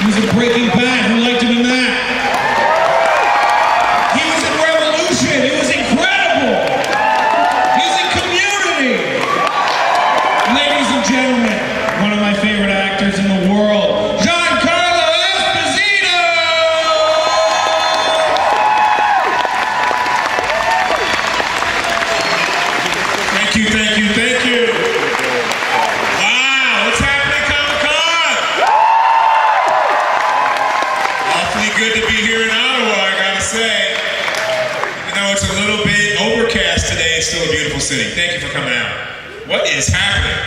He was in Breaking Bad. Who liked him in that? He was in Revolution. It was incredible. He was in Community. Ladies and gentlemen, one of my favorite actors in the world, Giancarlo Esposito! Thank you, thank you, thank you. Wow, what's happening, Comic-Con? Awfully good to be here in Ottawa, I gotta say. Even though it's a little bit overcast today, it's still a beautiful city. Thank you for coming out. What is happening?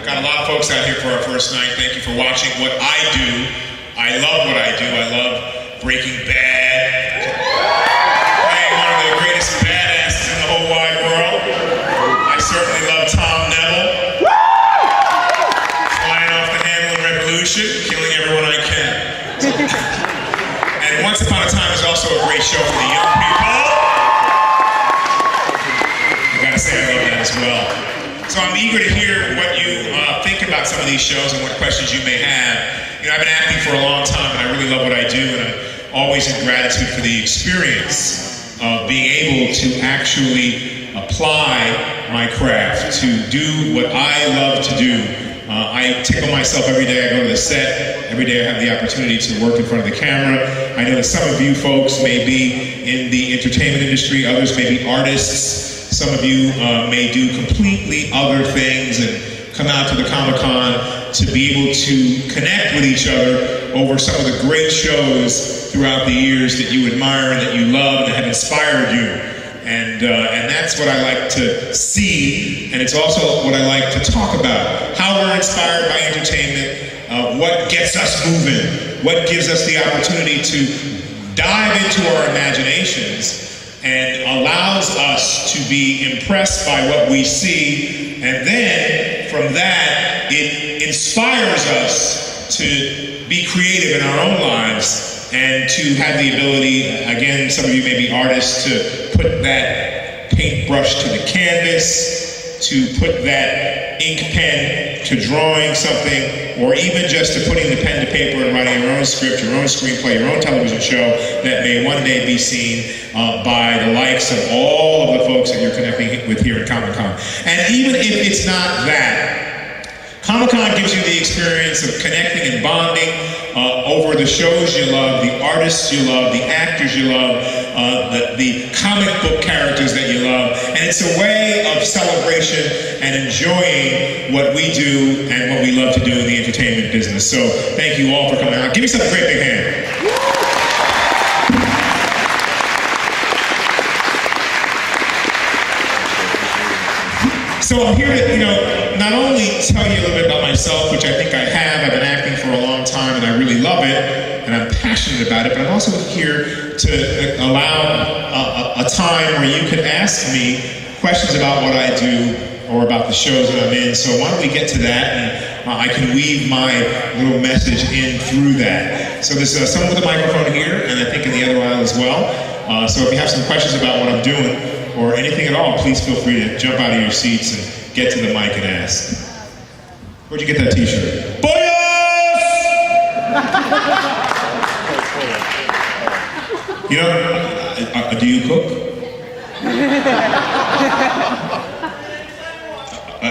Got a lot of folks out here for our first night. Thank you for watching what I do. I love what I do. I love Breaking Bad. Playing one of the greatest badasses in the whole wide world. I certainly love Tom Neville. Flying off the handle in Revolution, killing everyone I can. And Once Upon a Time is also a great show for the young people. I gotta say I love that as well. So I'm eager to hear what you think about some of these shows and what questions you may have. You know, I've been acting for a long time and I really love what I do, and I'm always in gratitude for the experience of being able to actually apply my craft, to do what I love to do. I tickle myself every day I go to the set. Every day I have the opportunity to work in front of the camera. I know that some of you folks may be in the entertainment industry, others may be artists. Some of you may do completely other things and come out to the Comic-Con to be able to connect with each other over some of the great shows throughout the years that you admire and that you love and that have inspired you. And that's what I like to see, and it's also what I like to talk about. How we're inspired by entertainment, what gets us moving, what gives us the opportunity to dive into our imaginations and allows us to be impressed by what we see, and then from that it inspires us to be creative in our own lives and to have the ability, again, some of you may be artists, to put that paintbrush to the canvas, to put that ink pen to drawing something, or even just to putting the pen to paper and writing your own script, your own screenplay, your own television show that may one day be seen by the likes of all of the folks that you're connecting with here at Comic-Con. And even if it's not that, Comic-Con gives you the experience of connecting and bonding over the shows you love, the artists you love, the actors you love, the comic book characters that you love. And it's a way of celebration and enjoying what we do and what we love to do in the entertainment business. So thank you all for coming out. Give yourself a great big hand. So I'm here to, not only tell you a little bit about myself, which I think I have. I've been acting for a long time and I really love it and I'm passionate about it, but I'm also here to allow a time where you can ask me questions about what I do or about the shows that I'm in. So why don't we get to that, and I can weave my little message in through that. So there's someone with a microphone here, and I think in the other aisle as well. So if you have some questions about what I'm doing, or anything at all, please feel free to jump out of your seats and get to the mic and ask. Where'd you get that t-shirt? Boyos! You know, do you cook?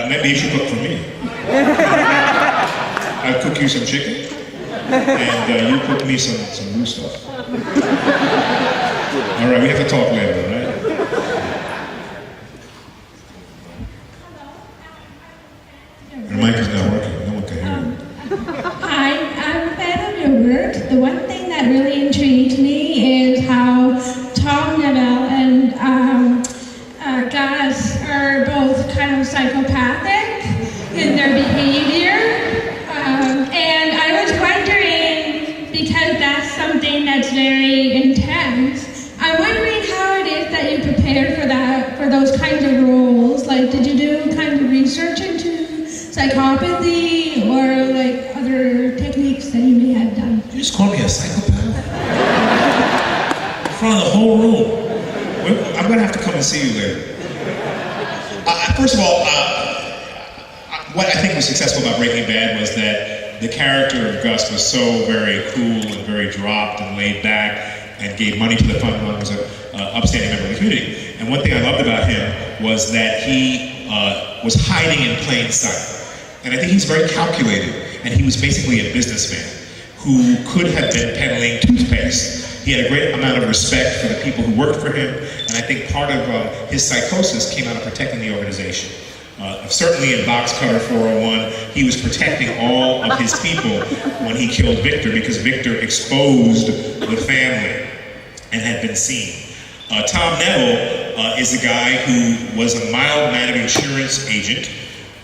Maybe you should cook for me. I'll cook you some chicken, and you cook me some new stuff. All right, we have to talk later, right? Your mic is not working. No one can hear you. Hi, I'm a fan of your work. The one thing that really intrigued me is how Tom Neville and Gus are both kind of psychopathic in their behavior. And I was wondering, because that's something that's very intense, I'm wondering how it is that you prepared for those kinds of roles. Like, did you do kind of research into psychopathy or like other techniques that you may have done? You just call me a psychopath? In front of the whole room. I'm gonna have to come and see you later. First of all, what I think was successful about Breaking Bad was that the character of Gus was so very cool and very dropped and laid back and gave money to the fund and was an upstanding member of the community. And one thing I loved about him was that he was hiding in plain sight. And I think he's very calculated, and he was basically a businessman who could have been peddling toothpaste. He had a great amount of respect for the people who worked for him, and I think part of his psychosis came out of protecting the organization. Certainly in Box Cutter 401, he was protecting all of his people when he killed Victor, because Victor exposed the family and had been seen. Tom Neville is a guy who was a mild-mannered insurance agent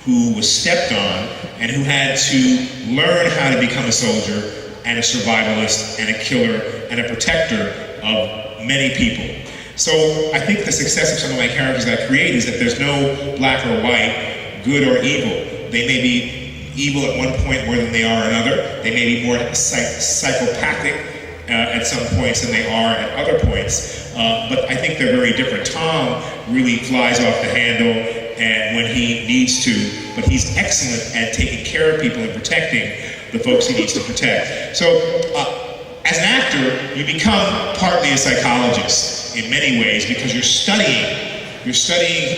who was stepped on and who had to learn how to become a soldier and a survivalist and a killer and a protector of many people. So I think the success of some of my characters I create is that there's no black or white, good or evil. They may be evil at one point more than they are another. They may be more psychopathic at some points than they are at other points. But I think they're very different. Tom really flies off the handle and when he needs to, but he's excellent at taking care of people and protecting the folks he needs to protect. So as an actor, you become partly a psychologist in many ways because you're studying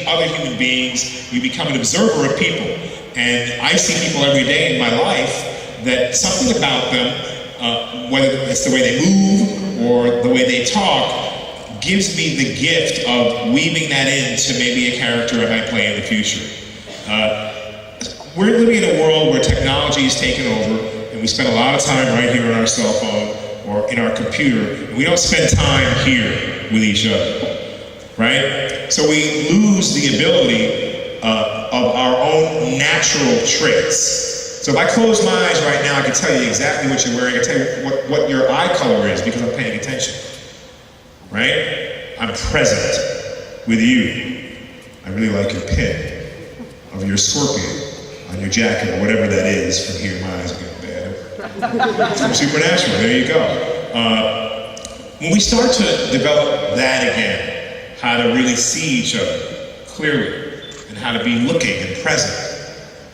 other human beings, you become an observer of people. And I see people every day in my life that something about them, whether it's the way they move or the way they talk, gives me the gift of weaving that into maybe a character I might play in the future. We're living in a world where technology is taken over, and we spend a lot of time right here on our cell phone or in our computer, and we don't spend time here with each other, right? So we lose the ability of our own natural traits. So if I close my eyes right now, I can tell you exactly what you're wearing. I can tell you what your eye color is because I'm paying attention. Right? I'm present with you. I really like your pin of your scorpion on your jacket or whatever that is. From here, my eyes are getting bad. It's from Supernatural. There you go. When we start to develop that again, how to really see each other clearly and how to be looking and present,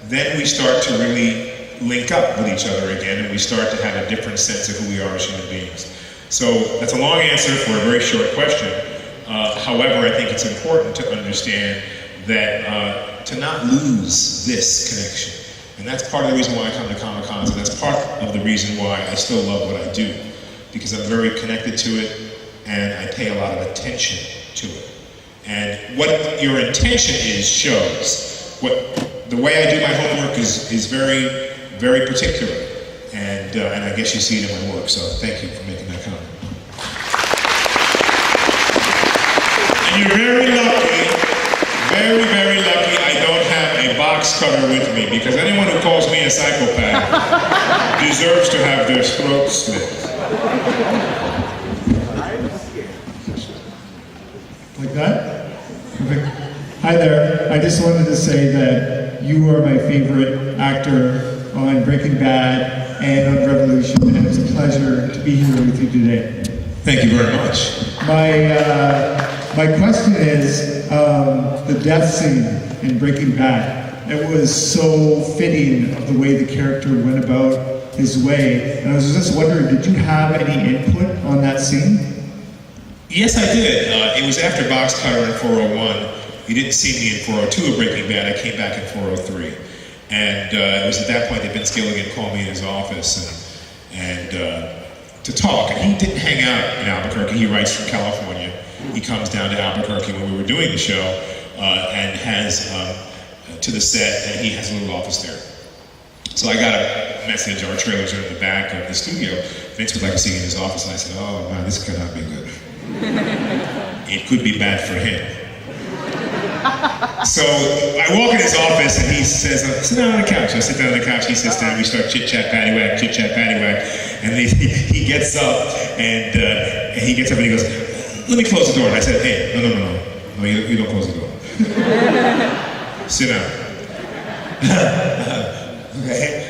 then we start to really link up with each other again and we start to have a different sense of who we are as human beings. So that's a long answer for a very short question. However, I think it's important to understand that to not lose this connection. And that's part of the reason why I come to Comic-Cons, and that's part of the reason why I still love what I do. Because I'm very connected to it, and I pay a lot of attention to it. And what your intention is shows. The way I do my homework is very, very particular. And I guess you see it in my work, so thank you for making that comment. And you're very lucky, very, very lucky I don't have a box cutter with me, because anyone who calls me a psychopath deserves to have their throat slit. Like that? Perfect. Hi there. I just wanted to say that you are my favorite actor on Breaking Bad and on Revolution, and it's a pleasure to be here with you today. Thank you very much. My question is the death scene in Breaking Bad. It was so fitting of the way the character went about his way, and I was just wondering, did you have any input on that scene? Yes, I did. It was after Box Cutter in 401. You didn't see me in 402 of Breaking Bad. I came back in 403. And it was at that point that Vince Gilligan called me in his office and to talk. And he didn't hang out in Albuquerque. He writes from California. He comes down to Albuquerque when we were doing the show and has to the set, and he has a little office there. So I got a message, our trailers are in the back of the studio. Vince would like to see me in his office, and I said, oh man, this cannot be good. It could be bad for him. So I walk in his office and he says, sit down on the couch. I sit down on the couch, he sits down, we start chit-chat, paddywhack, chit-chat, paddywhack. And he gets up and he gets up and he goes, let me close the door. And I said, hey, no, you don't close the door. Sit down. Okay.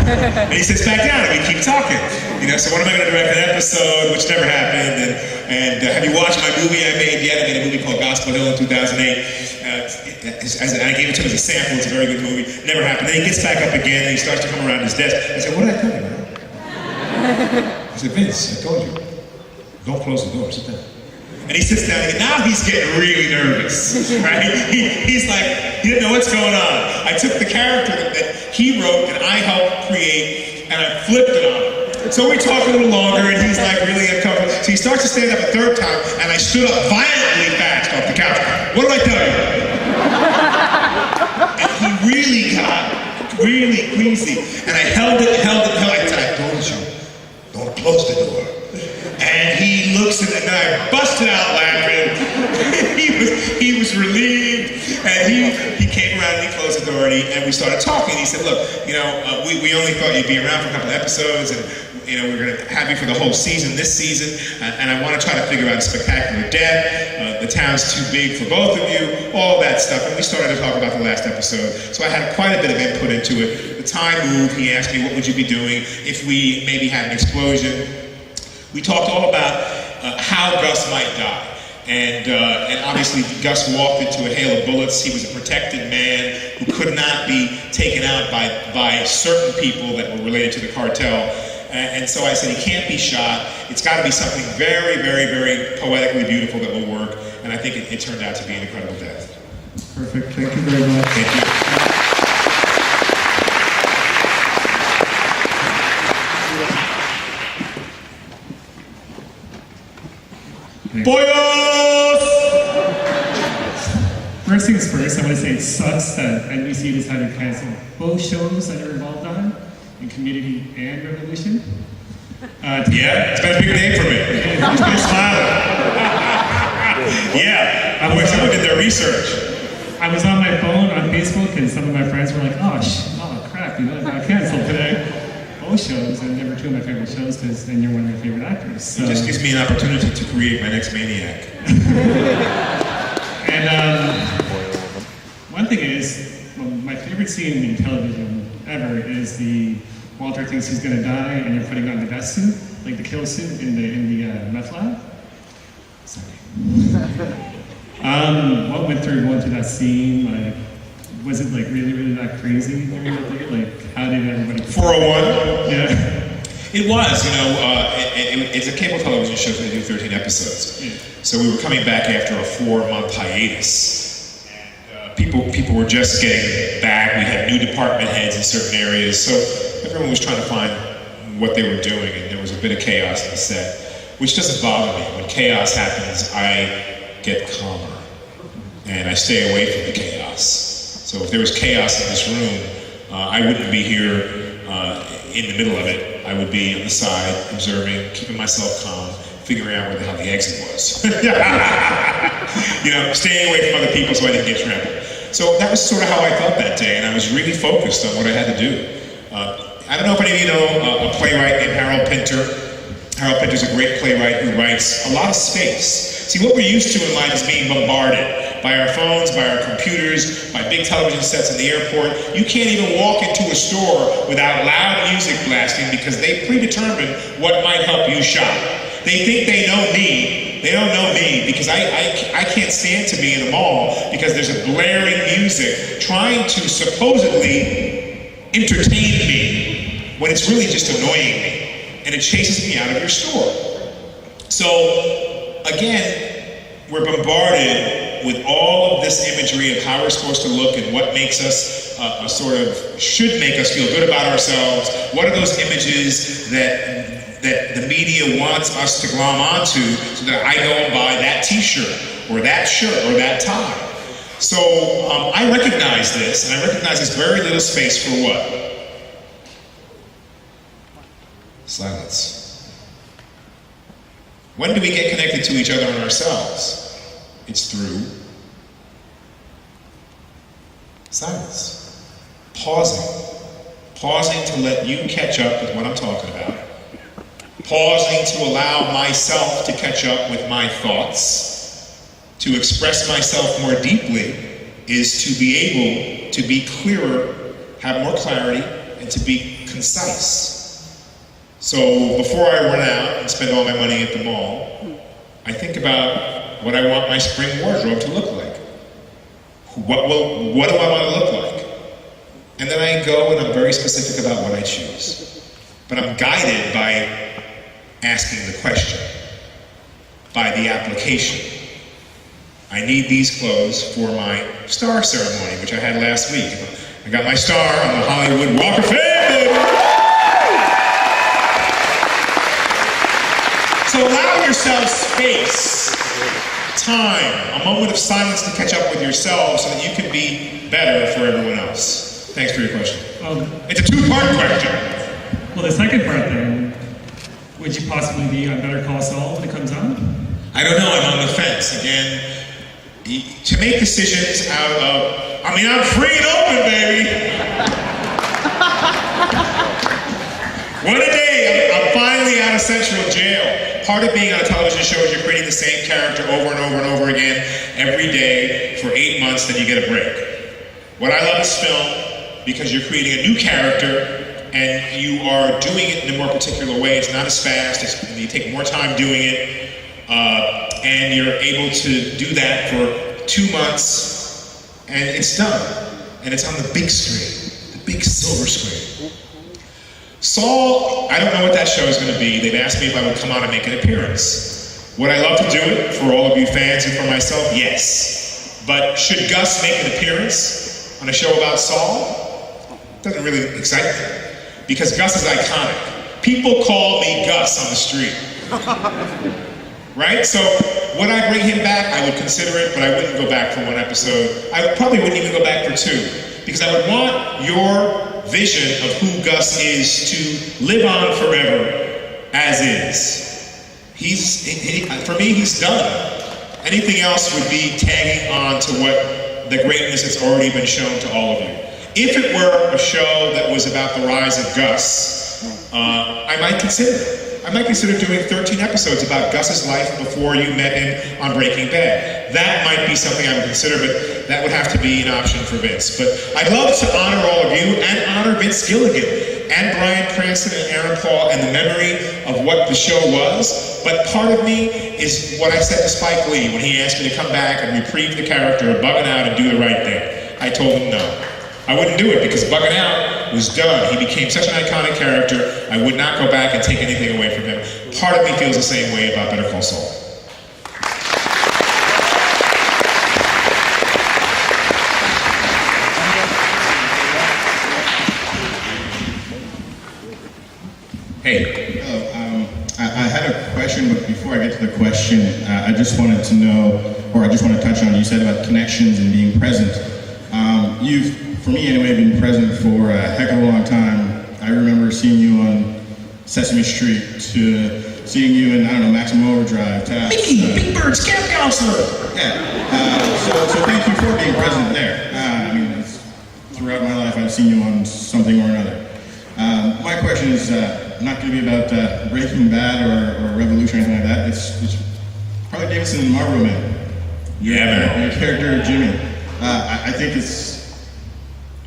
And he sits back down and we keep talking. So when am I going to direct an episode, which never happened, and have you watched my movie I made yet? I made a movie called Gospel Hill in 2008. and I gave it to him as a sample. It's a very good movie. Never happened. Then he gets back up again and he starts to come around his desk. I said, what did I tell you, man? I said, Vince, I told you. Don't close the door, sit down. And he sits down and now he's getting really nervous, right? He's like, he didn't know what's going on. I took the character that he wrote and I helped create and I flipped it on him. So we talked a little longer and he's like really uncomfortable. So he starts to stand up a third time and I stood up violently fast off the couch. What did I tell you? And he really got really queasy. And I held it. I told you, don't close the door. And he looks at it, and I busted out laughing. he was relieved, and he came around and he closed the door, and we started talking. He said, "Look, we only thought you'd be around for a couple of episodes, and we're going to have you for the whole season this season, and I want to try to figure out a spectacular death. The town's too big for both of you, all that stuff." And we started to talk about the last episode. So I had quite a bit of input into it. The time moved. He asked me, "What would you be doing if we maybe had an explosion?" We talked all about how Gus might die. And obviously Gus walked into a hail of bullets. He was a protected man who could not be taken out by certain people that were related to the cartel. And so I said, he can't be shot. It's got to be something very, very, very poetically beautiful that will work. And I think it turned out to be an incredible death. Perfect. Thank you very much. Thank you. Boyos! First things first, I want to say it sucks that NBC decided to cancel both shows that are involved on in Community and Revolution. Yeah, it's been a big day for me. It's been smiling. Yeah, someone did their research. I was on my phone on Facebook and some of my friends were like, oh crap, it got canceled today. Both shows, and they were two of my favorite shows because then you're one of my favorite actors. So. It just gives me an opportunity to create my next Maniac. And one thing is, my favorite scene in television ever is the Walter thinks he's going to die and you're putting on the death suit, like the kill suit in the meth lab. Sorry. What went through going through that scene? Like, was it like really that crazy during the day? Like, how did everybody? 401. Yeah. It was, it's a cable television show, so they do 13 episodes. Yeah. So we were coming back after a 4-month hiatus. And people were just getting back. We had new department heads in certain areas, so everyone was trying to find what they were doing, and there was a bit of chaos in the set, which doesn't bother me. When chaos happens, I get calmer, and I stay away from the chaos. So if there was chaos in this room, I wouldn't be here in the middle of it. I would be on the side, observing, keeping myself calm, figuring out where the hell the exit was. Staying away from other people so I didn't get trampled. So that was sort of how I felt that day, and I was really focused on what I had to do. I don't know if any of you know a playwright named Harold Pinter. Harold Pinter's a great playwright who writes a lot of space. See, what we're used to in life is being bombarded by our phones, by our computers, by big television sets in the airport. You can't even walk into a store without loud music blasting because they predetermine what might help you shop. They think they know me. They don't know me because I can't stand to be in a mall because there's a blaring music trying to supposedly entertain me when it's really just annoying me. And it chases me out of your store. So, again, we're bombarded with all of this imagery of how we're supposed to look and what makes us should make us feel good about ourselves. What are those images that the media wants us to glom onto so that I go and buy that t-shirt or that shirt or that tie? So I recognize this, and I recognize there's very little space for what? Silence. When do we get connected to each other and ourselves? It's through silence. Pausing to let you catch up with what I'm talking about. Pausing to allow myself to catch up with my thoughts. To express myself more deeply is to be able to be clearer, have more clarity, and to be concise. So before I run out and spend all my money at the mall, I think about what I want my spring wardrobe to look like. what do I want to look like? And then I go and I'm very specific about what I choose. But I'm guided by asking the question, by the application. I need these clothes for my star ceremony, which I had last week. I got my star on the Hollywood Walk of Fame. So allow yourself space, time, a moment of silence to catch up with yourself so that you can be better for everyone else. Thanks for your question. It's a two-part question. Well, the second part then, would you possibly be on Better Call Saul when it comes on? I don't know, I'm on the fence. Again, to make decisions out of, I'm free and open, baby. What a day, I'm finally out of Central Jail. Part of being on a television show is you're creating the same character over and over and over again every day for 8 months, then you get a break. What I love is film, because you're creating a new character and you are doing it in a more particular way. It's not as fast, you take more time doing it. And you're able to do that for 2 months, and it's done. And it's on the big screen, the big silver screen. Saul, I don't know what that show is going to be. They've asked me if I would come out and make an appearance. Would I love to do it for all of you fans and for myself? Yes. But should Gus make an appearance on a show about Saul? Doesn't really excite me, because Gus is iconic. People call me Gus on the street. Right? So, would I bring him back? I would consider it, but I wouldn't go back for one episode. I probably wouldn't even go back for 2, because I would want your vision of who Gus is to live on forever as is. For me, he's done. Anything else would be tagging on to what the greatness that's already been shown to all of you. If it were a show that was about the rise of Gus, I might consider it. I might consider doing 13 episodes about Gus's life before you met him on Breaking Bad. That might be something I would consider, but that would have to be an option for Vince. But I'd love to honor all of you and honor Vince Gilligan and Bryan Cranston and Aaron Paul and the memory of what the show was. But part of me is what I said to Spike Lee when he asked me to come back and reprieve the character of Bugging Out and do the right thing. I told him no. I wouldn't do it because Bugging Out was done. He became such an iconic character, I would not go back and take anything away from him. Part of me feels the same way about Better Call Saul. Hey. I had a question, but before I get to the question, I just wanted to know, or I just want to touch on, you said about connections and being present. You've, for me anyway, been present for a heck of a long time. I remember seeing you on Sesame Street to seeing you in, I don't know, Maximum Overdrive, Taps. Mickey, Big Bird's camp counselor! Yeah, so thank you for being present there. Throughout my life I've seen you on something or another. My question is not going to be about Breaking Bad or Revolution or anything like that. It's Harley Davidson and Marlboro Man. Yeah, man. Your character, Jimmy. I think it's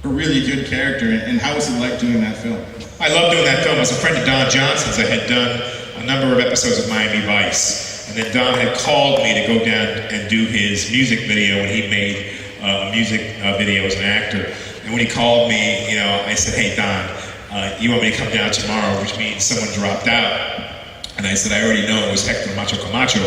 a really good character, and how was it like doing that film? I love doing that film. I was a friend of Don Johnson's. I had done a number of episodes of Miami Vice, and then Don had called me to go down and do his music video when he made a music video as an actor. And when he called me, I said, "Hey, Don, you want me to come down tomorrow?" Which means someone dropped out. And I said, "I already know it was Hector Macho Camacho."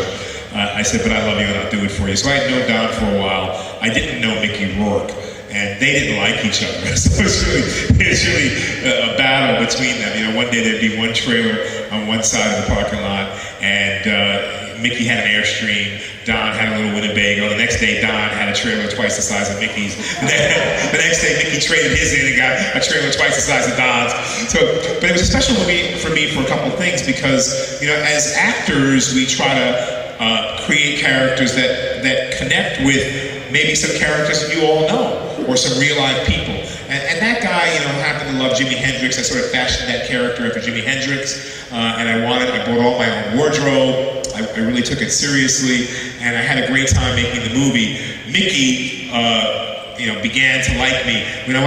I said, "But I love you and I'll do it for you." So I had known Don for a while. I didn't know Mickey Rourke, and they didn't like each other. So it was really a battle between them. One day there'd be one trailer on one side of the parking lot, and Mickey had an Airstream. Don had a little Winnebago. The next day, Don had a trailer twice the size of Mickey's. The next day, Mickey traded his in and got a trailer twice the size of Don's. But it was a special movie for me for a couple of things, because as actors, we try to create characters that connect with maybe some characters that you all know, or some real life people. And that guy, happened to love Jimi Hendrix. I sort of fashioned that character after Jimi Hendrix, and I bought all my own wardrobe. I really took it seriously, and I had a great time making the movie. Mickey, began to like me. When I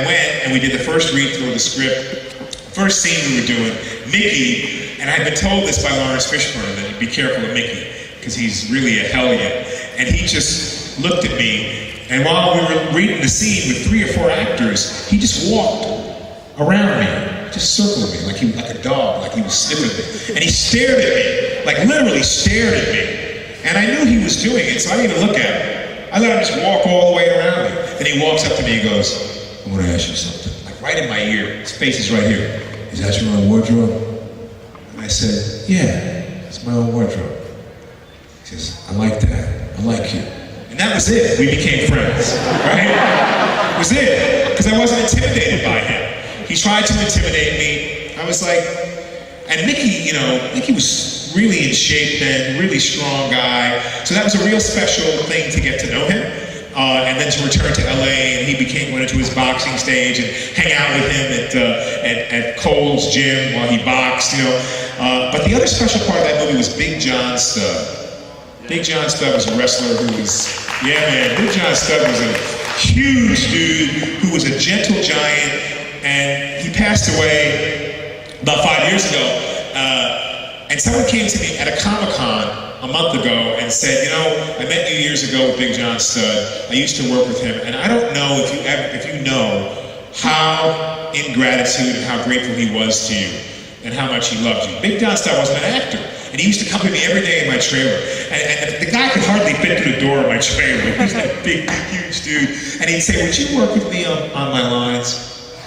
went and we did the first read through of the script, first scene we were doing, Mickey, and I had been told this by Lawrence Fishburne, that be careful of Mickey, because he's really a hellion. And he just looked at me And while we were reading the scene with 3 or 4 actors, he just walked around me, just circled me like a dog, like he was sniffing me. And he stared at me, like literally stared at me. And I knew he was doing it, so I didn't even look at him. I let him just walk all the way around me. Then he walks up to me and goes, I want to ask you something. Like right in my ear, his face is right here. Is that your own wardrobe? And I said, yeah, it's my own wardrobe. He says, I like that. I like you. And that was it. We became friends, right? That was it. Because I wasn't intimidated by him. He tried to intimidate me. I was like, and Mickey, Mickey was really in shape then, really strong guy. So that was a real special thing to get to know him. And then to return to LA, and he went into his boxing stage and hang out with him at Cole's gym while he boxed, But the other special part of that movie was Big John Studd. Big John Studd was a wrestler who was, Big John Studd was a huge dude who was a gentle giant, and he passed away about 5 years ago. And someone came to me at a Comic-Con a month ago and said, I met you years ago with Big John Studd. I used to work with him, and I don't know if you know how in gratitude and how grateful he was to you and how much he loved you. Big John Studd wasn't an actor, and he used to come to me every day in my trailer. And the guy could hardly fit through the door of my trailer. He was that big, huge dude. And he'd say, would you work with me on my lines?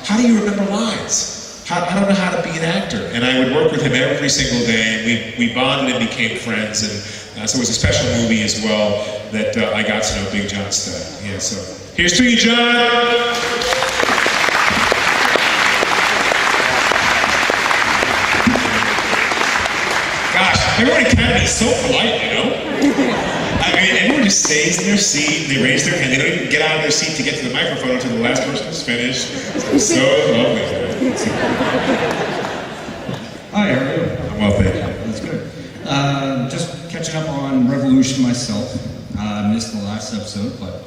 How do you remember lines? I don't know how to be an actor. And I would work with him every single day, and we bonded and became friends. And so it was a special movie as well that I got to know Big John Studd. Yeah, so here's to you, John! Gosh, everyone in Canada is so polite, I mean, everyone just stays in their seat, they raise their hand, they don't even get out of their seat to get to the microphone until the last person is finished. It's so lovely. Hi, how are you? I'm well, thank you. That's good. Just catching up on Revolution myself. Missed the last episode, but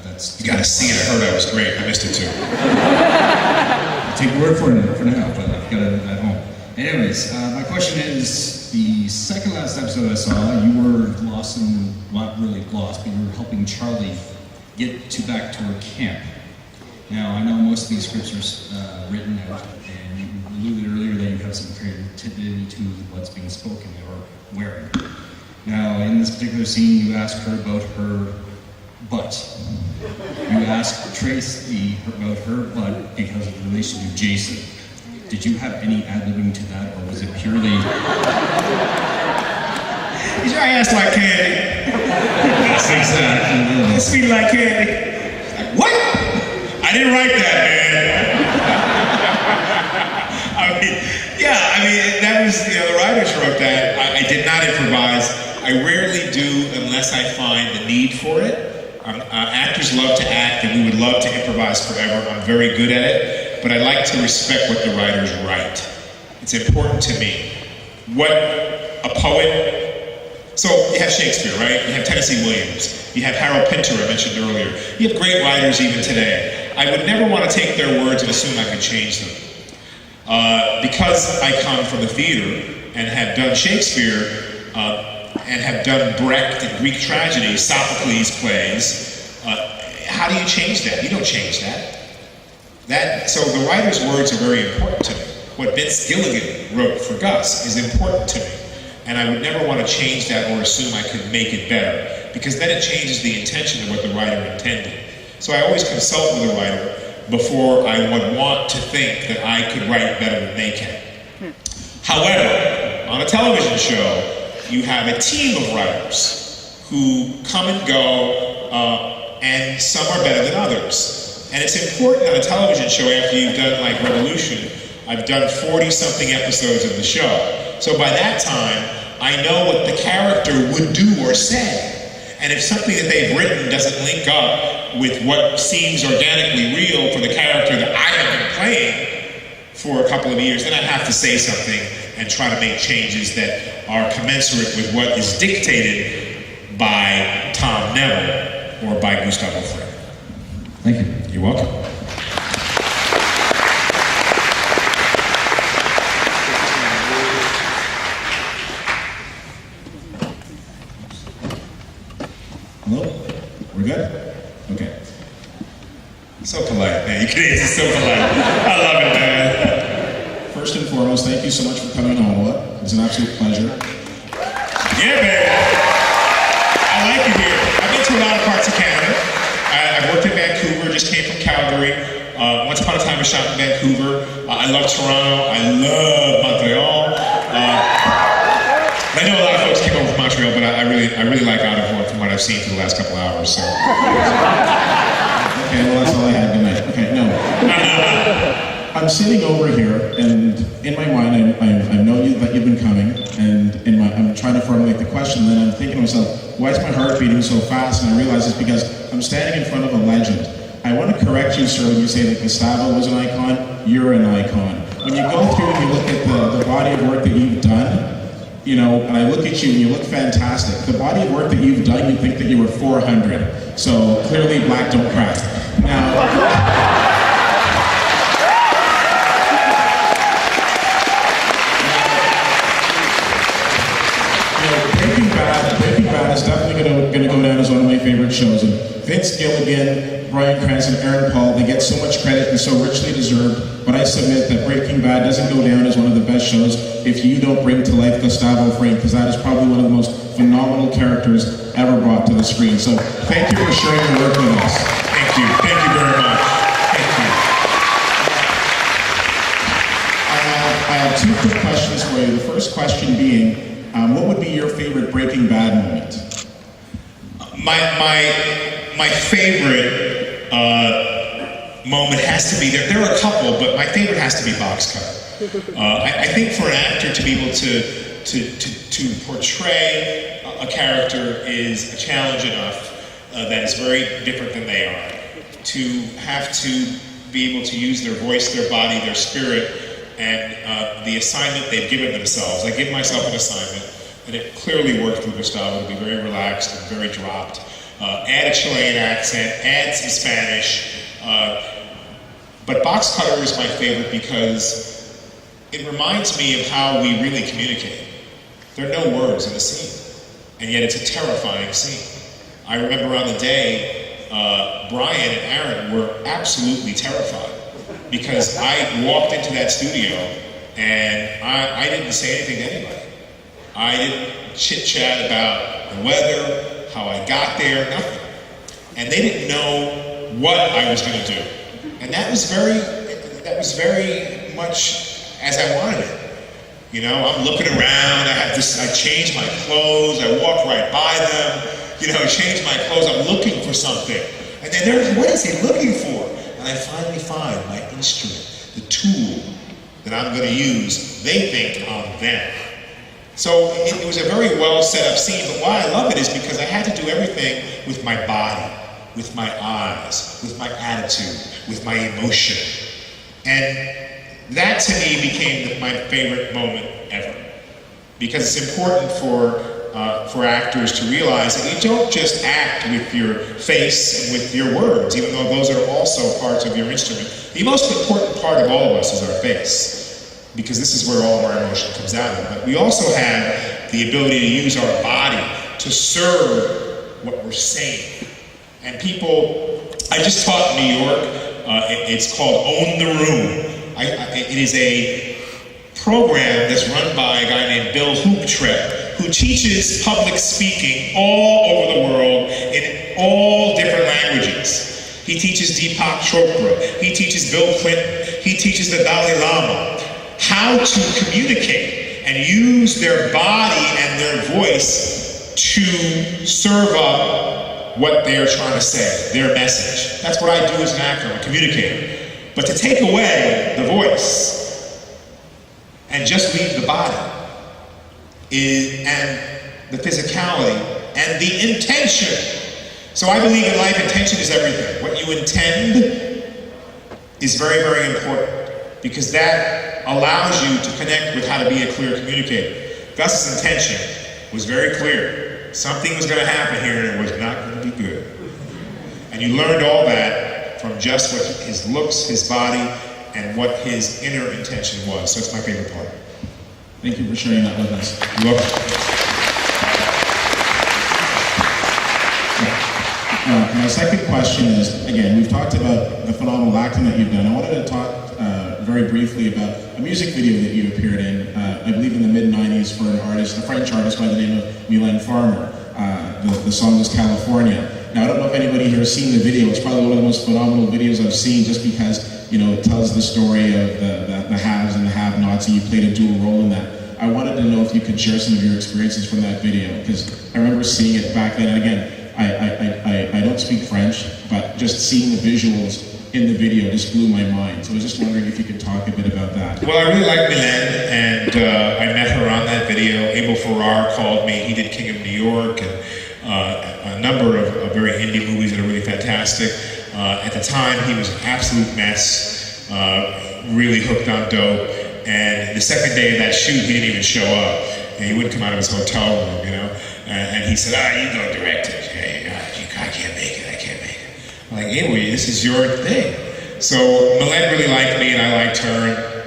that's... You gotta see it, I heard I was great, I missed it too. I'll take your word for it for now, but I've got it at home. Anyways, my question is, the second last episode I saw, you were lost in, not really lost, but you were helping Charlie get back to her camp. Now, I know most of these scripts are written out, and you alluded earlier that you have some creativity to what's being spoken or wearing. Now, in this particular scene, you ask her about her butt. You ask Tracy about her butt because of the relation to Jason. Did you have any ad-libbing to that, or was it purely... You sure I asked like candy? That's exactly it. Sweet like candy. Like, what? I didn't write that, man. That was, the writers wrote that. I did not improvise. I rarely do unless I find the need for it. Actors love to act, and we would love to improvise forever. I'm very good at it, but I like to respect what the writers write. It's important to me. What a poet... So you have Shakespeare, right? You have Tennessee Williams. You have Harold Pinter, I mentioned earlier. You have great writers even today. I would never want to take their words and assume I could change them. Because I come from the theater and have done Shakespeare and have done Brecht and Greek tragedy, Sophocles plays, how do you change that? You don't change that. So the writer's words are very important to me. What Vince Gilligan wrote for Gus is important to me. And I would never want to change that or assume I could make it better, because then it changes the intention of what the writer intended. So I always consult with a writer before I would want to think that I could write better than they can. However, on a television show, you have a team of writers who come and go, and some are better than others. And it's important on a television show, after you've done like Revolution, I've done 40-something episodes of the show. So by that time, I know what the character would do or say. And if something that they've written doesn't link up with what seems organically real for the character that I have been playing for a couple of years, then I have to say something and try to make changes that are commensurate with what is dictated by Tom Neville or by Gustavo Fring. Thank you. You're welcome. Hello? We're good? It's so polite. I love it, man. First and foremost, thank you so much for coming to Ottawa. It's an absolute pleasure. Yeah, man. I like it here. I've been to a lot of parts of Canada. I've worked in Vancouver, just came from Calgary. Once upon a time I shot in Vancouver. I love Toronto. I love Montreal. I know a lot of folks came over from Montreal, but I really like Ottawa from what I've seen for the last couple hours. So. Okay, well that's all I had tonight. Okay, no. I'm sitting over here, and in my mind, I know that you've been coming, and I'm trying to formulate the question, and then I'm thinking to myself, why is my heart beating so fast? And I realize it's because I'm standing in front of a legend. I want to correct you, sir, when you say that Gustavo was an icon. You're an icon. When you go through and you look at the body of work that you've done, you know, and I look at you and you look fantastic. The body of work that you've done, you think that you were 400. So clearly, black don't crack. Now. Breaking Bad is definitely going to go down as one of my favorite shows. And Vince Gilligan, Bryan Cranston, Aaron Paul, they get so much credit and so richly deserved, but I submit that Breaking Bad doesn't go down as one of the best shows if you don't bring to life Gustavo Fring, because that is probably one of the most phenomenal characters ever brought to the screen. So thank you for sharing your work with us. Thank you. Thank you very much. Thank you. I have two quick questions for you. The first question being, what would be your favorite Breaking Bad moment? My favorite moment has to be there. There are a couple, but my favorite has to be Box Cutter. I think for an actor to be able to portray a character is a challenge enough that is very different than they are. To have to be able to use their voice, their body, their spirit, and the assignment they've given themselves. I give myself an assignment, and it clearly worked with Gustavo to be very relaxed and very dropped. Add a Chilean accent, add some Spanish. But Box Cutter is my favorite because it reminds me of how we really communicate. There are no words in the scene, and yet it's a terrifying scene. I remember on the day, Brian and Aaron were absolutely terrified because I walked into that studio and I didn't say anything to anybody. I didn't chit-chat about the weather, how I got there, nothing. And they didn't know what I was going to do. And that was very much as I wanted it. You know, I'm looking around, I changed my clothes, I walk right by them, you know, change my clothes, I'm looking for something. And then they're, what is he looking for? And I finally find my instrument, the tool that I'm going to use. They think I'm them. So it was a very well set up scene, but why I love it is because I had to do everything with my body, with my eyes, with my attitude, with my emotion. And that to me became my favorite moment ever. Because it's important for actors to realize that you don't just act with your face and with your words, even though those are also parts of your instrument. The most important part of all of us is our face, because this is where all of our emotion comes out of. But we also have the ability to use our body to serve what we're saying. And people, I just taught in New York, it's called Own the Room. It is a program that's run by a guy named Bill Hooptrep, who teaches public speaking all over the world in all different languages. He teaches Deepak Chopra, he teaches Bill Clinton, he teaches the Dalai Lama how to communicate and use their body and their voice to serve up what they're trying to say, their message. That's what I do as an actor, I'm a communicator. But to take away the voice and just leave the body and the physicality and the intention. So I believe in life, intention is everything. What you intend is very, very important because that allows you to connect with how to be a clear communicator. Gus's intention was very clear. Something was going to happen here and it was not going to be good. And you learned all that from just what his looks, his body, and what his inner intention was. So it's my favorite part. Thank you for sharing that with us. You're My second question is, again, we've talked about the phenomenal acting that you've done. I wanted to talk very briefly about a music video that you appeared in, I believe in the mid-90s, for an artist, a French artist by the name of Mylène Farmer. The song was California. Now, I don't know if anybody here has seen the video. It's probably one of the most phenomenal videos I've seen, just because, you know, it tells the story of the haves and the have-nots, and you played a dual role in that. I wanted to know if you could share some of your experiences from that video, because I remember seeing it back then, and again, I don't speak French, but just seeing the visuals in the video just blew my mind. So I was just wondering if you could talk a bit about that. Well, I really like Mylène, and I met her on that video. Abel Ferrar called me. He did King of New York, and a number of very indie movies that are really fantastic. At the time, he was an absolute mess, really hooked on dope. And the second day of that shoot, he didn't even show up. And he wouldn't come out of his hotel room, you know. And he said, you go direct it. Hey, I can't make it, I can't make it. I'm like, Abel, this is your thing. So Mylène really liked me, and I liked her.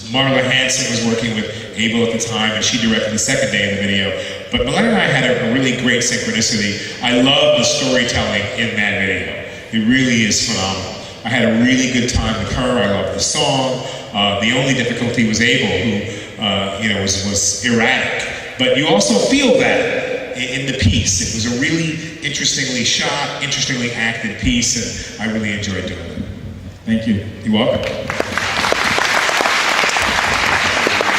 Marla Hansen was working with Abel at the time, and she directed the second day of the video. But Mylène and I had a really great synchronicity. I love the storytelling in that video. It really is phenomenal. I had a really good time with her. I loved the song. The only difficulty was Abel, who was erratic. But you also feel that in the piece. It was a really interestingly shot, interestingly acted piece, and I really enjoyed doing it. Thank you. You're welcome.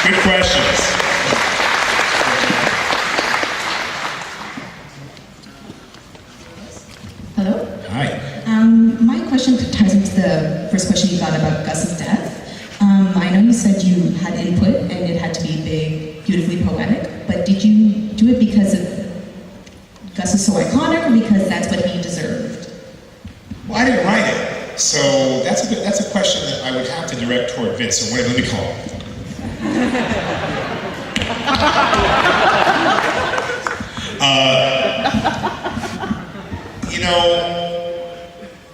Good questions. Hello? Hi. My question ties into the first question you got about Gus's death. I know you said you had input and it had to be big, beautifully poetic, but did you do it because Gus is so iconic, or because that's what he deserved? Well, I didn't write it, so that's a question that I would have to direct toward Vince. So let me call him.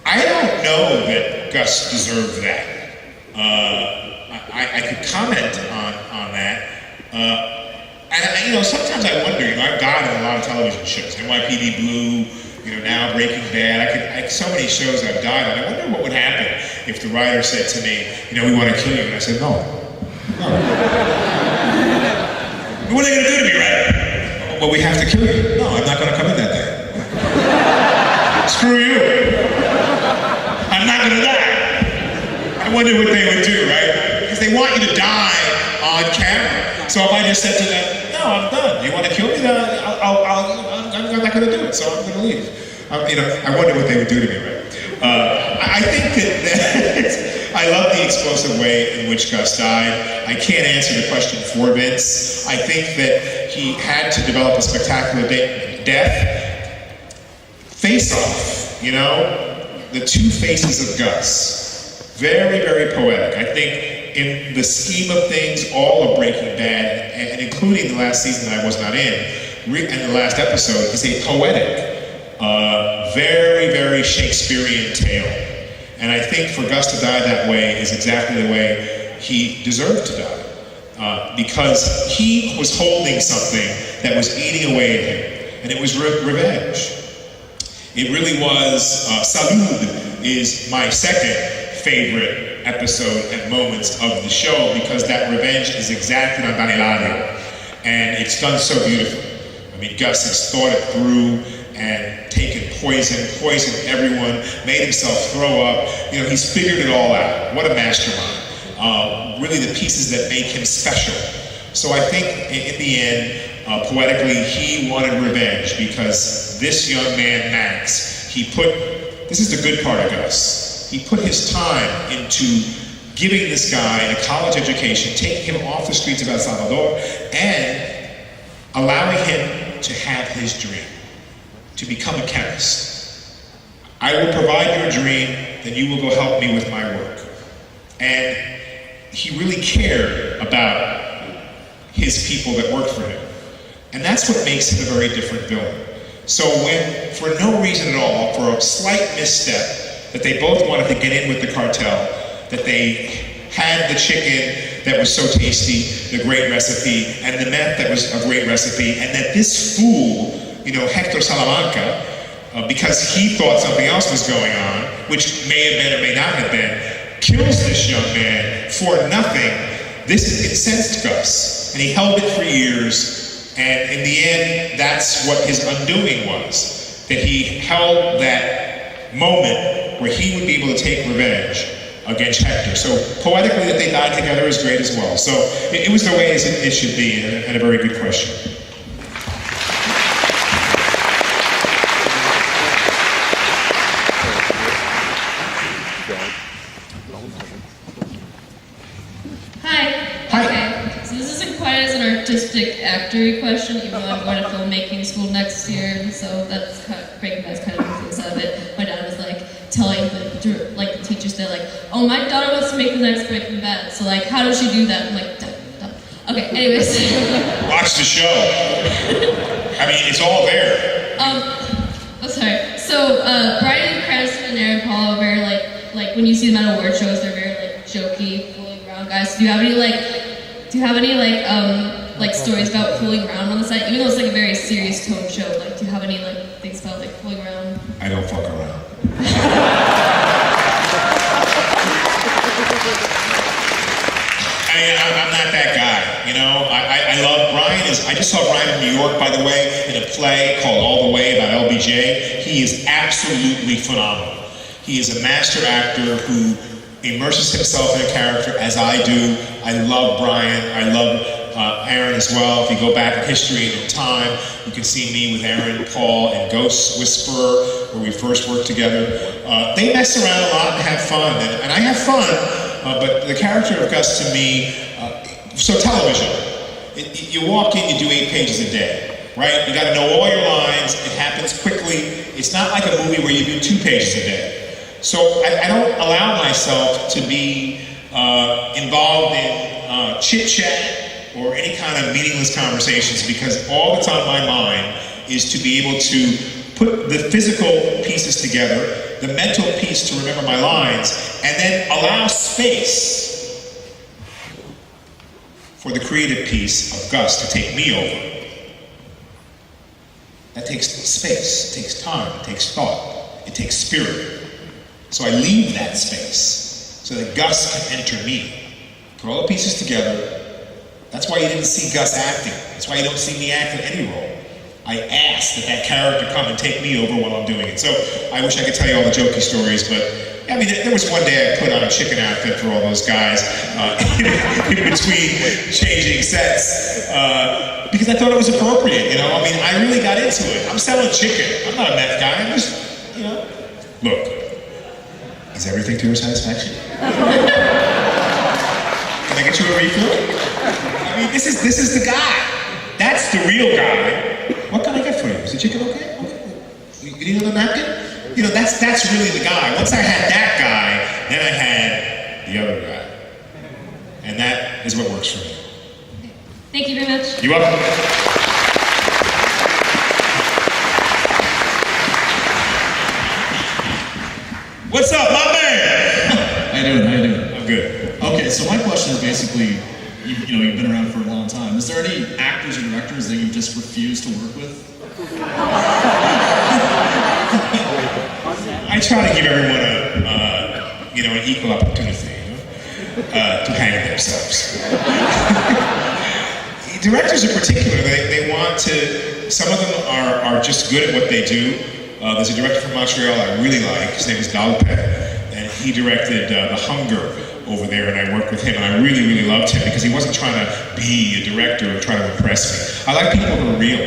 I don't know that Gus deserved that. I could comment on that. And sometimes I wonder, I've died on a lot of television shows, NYPD Blue, now Breaking Bad. So many shows I've died on. I wonder what would happen if the writer said to me, we want to kill you, and I said, no. What are they going to do to me, right? Well, we have to kill you. No, I'm not going to come in that day. Screw you. I'm not going to die. I wonder what they would do, right? Because they want you to die on camera. So if I just said to them, no, I'm done. You want to kill me? I'm not going to do it, so I'm going to leave. I wonder what they would do to me, right? I think that I love the explosive way in which Gus died. I can't answer the question for Vince. I think that he had to develop a spectacular death. Face Off, the two faces of Gus. Very, very poetic. I think in the scheme of things, all of Breaking Bad, and including the last season that I was not in, and the last episode, is a poetic, very, very Shakespearean tale. And I think for Gus to die that way is exactly the way he deserved to die. Because he was holding something that was eating away at him, and it was revenge. It really was. Salud is my second favorite episode and moments of the show, because that revenge is exacted on Danielario, and it's done so beautifully. I mean, Gus has thought it through and taken poisoned everyone, made himself throw up. He's figured it all out. What a mastermind. Really the pieces that make him special. So I think in the end, poetically, he wanted revenge, because this young man, Max, this is the good part of Gus, he put his time into giving this guy a college education, taking him off the streets of El Salvador, and allowing him to have his dream, to become a chemist. I will provide your dream, then you will go help me with my work. And he really cared about his people that worked for him. And that's what makes him a very different villain. So when, for no reason at all, for a slight misstep, that they both wanted to get in with the cartel, that they had the chicken that was so tasty, the great recipe, and the meth that was a great recipe, and that this fool, Hector Salamanca, because he thought something else was going on, which may have been or may not have been, kills this young man for nothing. This incensed Gus, and he held it for years, and in the end, that's what his undoing was. That he held that moment where he would be able to take revenge against Hector. So poetically that they died together is great as well. So it was the way as it should be, and a very good question. Artistic actory question, even though I'm going to filmmaking school next year, and so that's kind of, Breaking Bad's kind of influence of it. My dad was like telling the teachers, they're like, oh, my daughter wants to make the next Breaking Bad, so like, how does she do that? I'm like, duh. Okay, anyways. Watch the show. I mean, it's all there. Sorry. So Bryan Cranston and Aaron Paul are very like when you see them at award shows, they're very like jokey, fooling around guys. Do you have any stories about fooling around on the set? Even though it's like a very serious tone show, like do you have any things about like fooling around? I don't fuck around. I'm not that guy, you know. I love Bryan. I just saw Bryan in New York, by the way, in a play called All the Way about LBJ. He is absolutely phenomenal. He is a master actor who immerses himself in a character as I do. I love Bryan. I love Aaron as well. If you go back in history and in time, you can see me with Aaron, Paul, and Ghost Whisperer, where we first worked together. They mess around a lot and have fun, and I have fun, but the character of Gus to me, so television, you walk in, you do 8 pages a day, right? You gotta know all your lines, it happens quickly. It's not like a movie where you do 2 pages a day. So I don't allow myself to be involved in chit-chat or any kind of meaningless conversations, because all that's on my mind is to be able to put the physical pieces together, the mental piece to remember my lines, and then allow space for the creative piece of Gus to take me over. That takes space, it takes time, it takes thought, it takes spirit. So I leave that space so that Gus can enter me. Put all the pieces together. That's why you didn't see Gus acting. That's why you don't see me act in any role. I asked that character come and take me over while I'm doing it. So I wish I could tell you all the jokey stories, but I mean, there was one day I put on a chicken outfit for all those guys in between changing sets because I thought it was appropriate, you know? I mean, I really got into it. I'm selling chicken. I'm not a meth guy. I'm just, you know. Look, is everything to your satisfaction? Can I get you a refill? I mean, this is the guy. That's the real guy. What can I get for you? Is the chicken okay? You need another napkin? You know, that's really the guy. Once I had that guy, then I had the other guy. And that is what works for me. Thank you very much. You're welcome. What's up, my man? How you doing? I'm good. Okay, so my question is basically, you've been around for a long time. Is there any actors or directors that you just refuse to work with? I try to give everyone an equal opportunity, to hang themselves. Directors in particular, they want to. Some of them are just good at what they do. There's a director from Montreal I really like. His name is Dalpet, and he directed The Hunger over there, and I worked with him, and I really, really loved him because he wasn't trying to be a director or try to impress me. I like people who are real.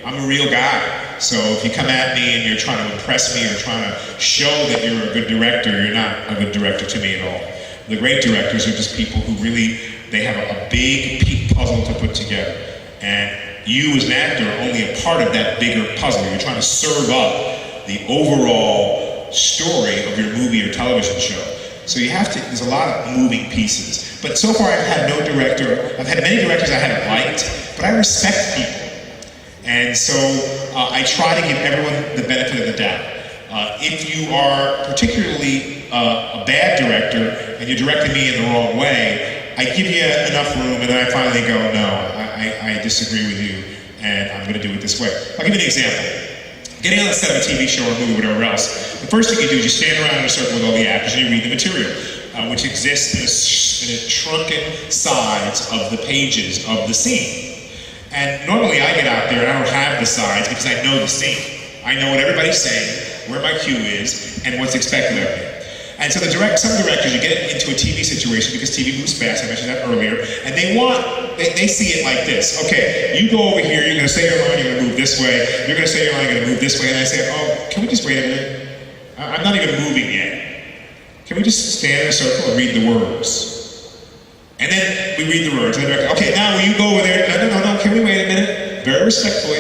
I'm a real guy. So if you come at me and you're trying to impress me or trying to show that you're a good director, you're not a good director to me at all. The great directors are just people who really, they have a big puzzle to put together. And you as an actor are only a part of that bigger puzzle. You're trying to serve up the overall story of your movie or television show. So you have to, there's a lot of moving pieces. But so far I've had no director, I've had many directors I haven't liked, but I respect people. And so I try to give everyone the benefit of the doubt. If you are particularly a bad director and you're directing me in the wrong way, I give you enough room and then I finally go, no, I disagree with you and I'm going to do it this way. I'll give you an example. Getting on the set of a TV show or movie, whatever else, the first thing you do is you stand around in a circle with all the actors and you read the material, which exists in a shrunken sides of the pages of the scene. And normally I get out there and I don't have the sides because I know the scene. I know what everybody's saying, where my cue is, and what's expected of me. And so some directors, you get into a TV situation because TV moves fast, I mentioned that earlier, and they see it like this. Okay, you go over here, you're gonna say your line, you're gonna move this way, you're gonna say your line, you're gonna move this way, and I say, oh, can we just wait a minute? I'm not even moving yet. Can we just stand in a circle and read the words? And then we read the words, and the director, okay, now will you go over there? No, can we wait a minute? Very respectfully,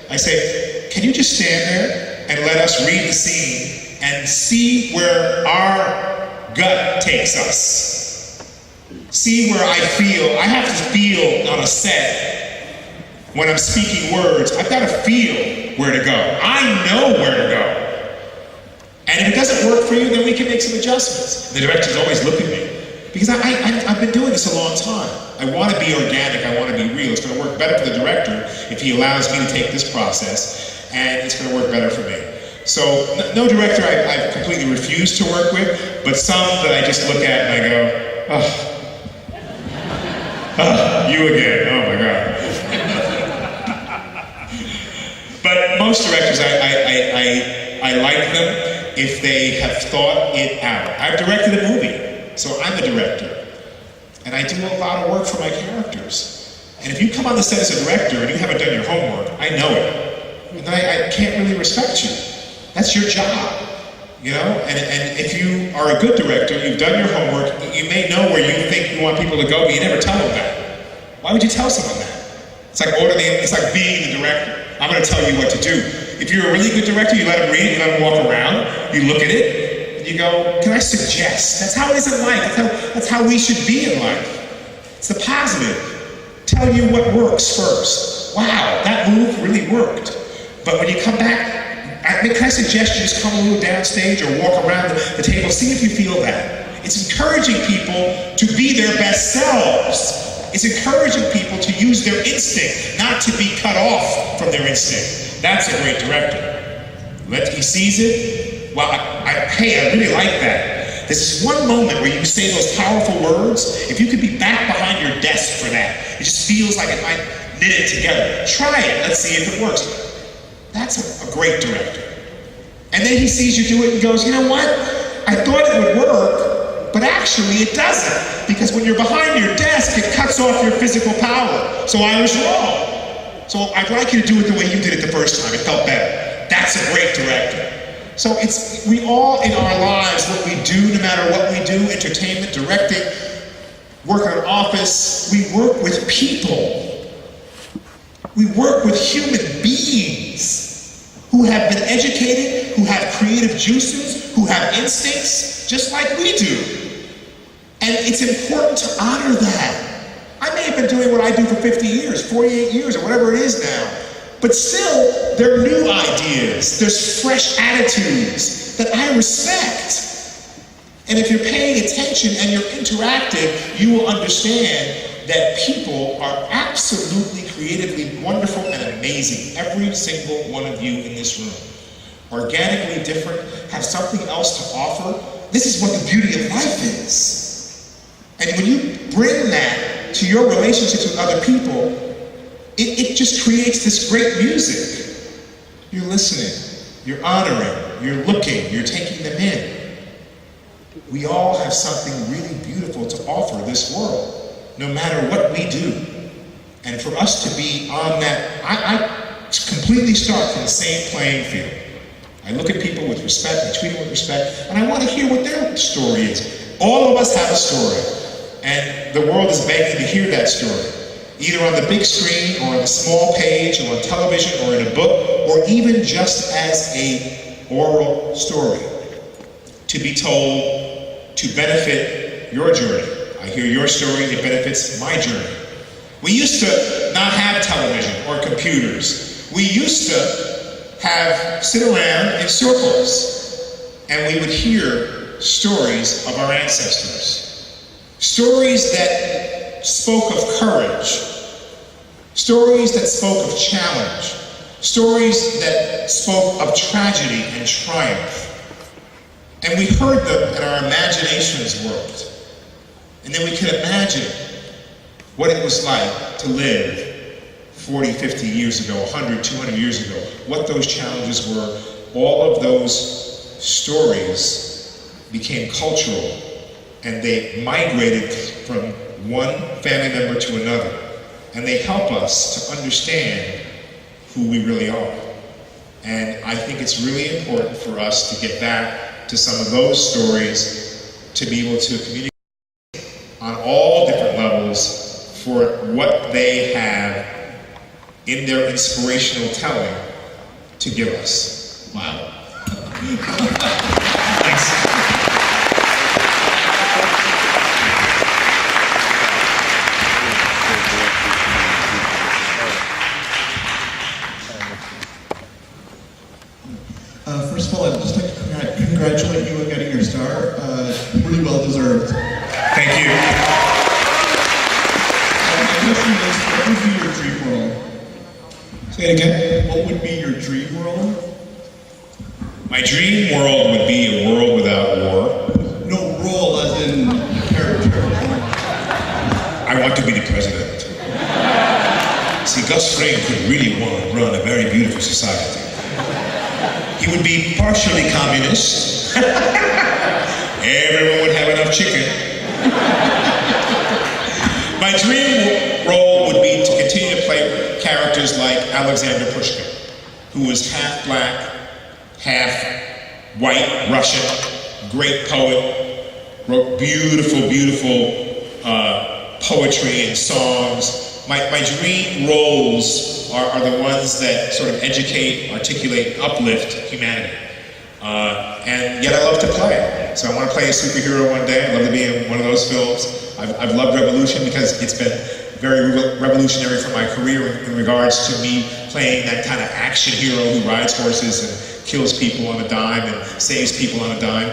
I say, can you just stand there and let us read the scene and see where our gut takes us. See where I have to feel on a set when I'm speaking words. I've got to feel where to go. I know where to go. And if it doesn't work for you, then we can make some adjustments. The directors always look at me because I've been doing this a long time. I want to be organic, I want to be real. It's going to work better for the director if he allows me to take this process, and it's going to work better for me. So, no director I've completely refused to work with, but some that I just look at and I go, you again, oh my God. But most directors, I like them if they have thought it out. I've directed a movie, so I'm the director. And I do a lot of work for my characters. And if you come on the set as a director and you haven't done your homework, I know it. And then I can't really respect you. That's your job, you know? And if you are a good director, you've done your homework, you may know where you think you want people to go, but you never tell them that. Why would you tell someone that? It's like being the director. I'm gonna tell you what to do. If you're a really good director, you let them read it, you let them walk around, you look at it, and you go, can I suggest? That's how it is in life. That's how we should be in life. It's the positive. Tell you what works first. Wow, that move really worked. But when you come back, can I suggest you just come a little downstage or walk around the table, see if you feel that. It's encouraging people to be their best selves. It's encouraging people to use their instinct, not to be cut off from their instinct. That's a great director. He sees it. Well, I really like that. This is one moment where you say those powerful words. If you could be back behind your desk for that, it just feels like it might knit it together. Try it. Let's see if it works. That's a great director. And then he sees you do it and goes, you know what? I thought it would work, but actually it doesn't. Because when you're behind your desk, it cuts off your physical power. So I was wrong. So I'd like you to do it the way you did it the first time. It felt better. That's a great director. So we all in our lives, what we do, no matter what we do, entertainment, directing, work in an office, we work with people. We work with human beings who have been educated, who have creative juices, who have instincts, just like we do. And it's important to honor that. I may have been doing what I do for 50 years, 48 years, or whatever it is now. But still, there are new ideas. There's fresh attitudes that I respect. And if you're paying attention and you're interactive, you will understand that people are absolutely creatively wonderful and amazing. Every single one of you in this room. Organically different, have something else to offer. This is what the beauty of life is. And when you bring that to your relationships with other people, it just creates this great music. You're listening, you're honoring, you're looking, you're taking them in. We all have something really beautiful to offer this world, no matter what we do. And for us to be on that, I completely start from the same playing field. I look at people with respect, I treat them with respect, and I want to hear what their story is. All of us have a story, and the world is begging to hear that story. Either on the big screen, or on the small page, or on television, or in a book, or even just as a oral story to be told to benefit your journey. I hear your story, it benefits my journey. We used to not have television or computers. We used to sit around in circles and we would hear stories of our ancestors. Stories that spoke of courage. Stories that spoke of challenge. Stories that spoke of tragedy and triumph. And we heard them and our imaginations worked. And then we could imagine what it was like to live 40, 50 years ago, 100, 200 years ago, what those challenges were. All of those stories became cultural, and they migrated from one family member to another. And they help us to understand who we really are. And I think it's really important for us to get back to some of those stories, to be able to communicate on all different levels for what they have in their inspirational telling to give us. Wow. Thanks. First of all, I'd just like to congratulate you on getting your star. Really well deserved. Thank you. My question is, what would be your dream world? Say it again. What would be your dream world? My dream world would be a world without war. No, role as in character. I want to be the president. See, Gus Fring could really want to run a very beautiful society. He would be partially communist. Everyone would have enough chicken. My dream role would be to continue to play characters like Alexander Pushkin, who was half black, half white Russian, great poet, wrote beautiful, beautiful poetry and songs. My dream roles are the ones that sort of educate, articulate, uplift humanity. And yet I love to play. So I want to play a superhero one day. I love to be in one of those films. I've loved Revolution because it's been very revolutionary for my career in regards to me playing that kind of action hero who rides horses and kills people on a dime and saves people on a dime.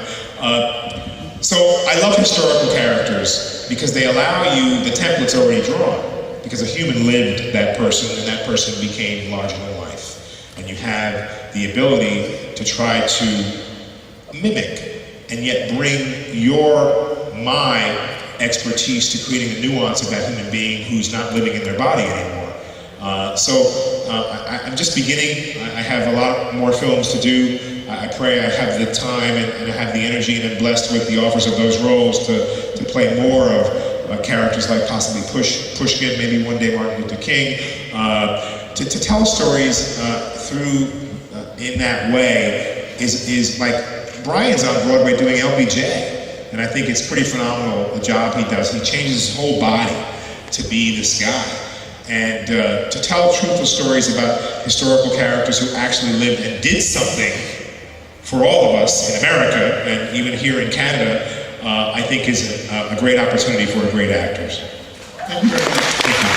So I love historical characters because they allow you, the template's already drawn, because a human lived that person and that person became larger than life. And you have the ability to try to mimic and yet bring my expertise to creating a nuance of that human being who's not living in their body anymore. I'm just beginning. I have a lot more films to do. I pray I have the time and I have the energy, and I'm blessed with the offers of those roles to play more of characters like possibly Pushkin, maybe one day Martin Luther King, to tell stories through in that way is like Brian's on Broadway doing LBJ. And I think it's pretty phenomenal, the job he does. He changes his whole body to be this guy. And to tell truthful stories about historical characters who actually lived and did something for all of us in America, and even here in Canada, I think is a great opportunity for great actors. Thank you very much. Thank you.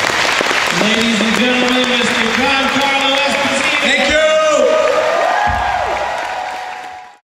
Ladies and gentlemen,